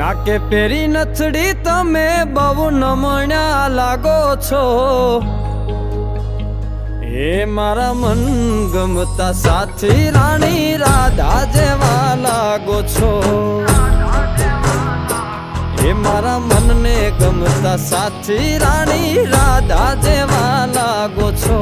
નાકે પેરી નથડી તમે બહુ નમણ્યા લાગો છો, એ મારા મન ગમતા સાથી રાણી રાધા જેવા લાગો છો, એ મારા મનને ગમતા સાથી રાણી રાધા જેવા લાગો છો।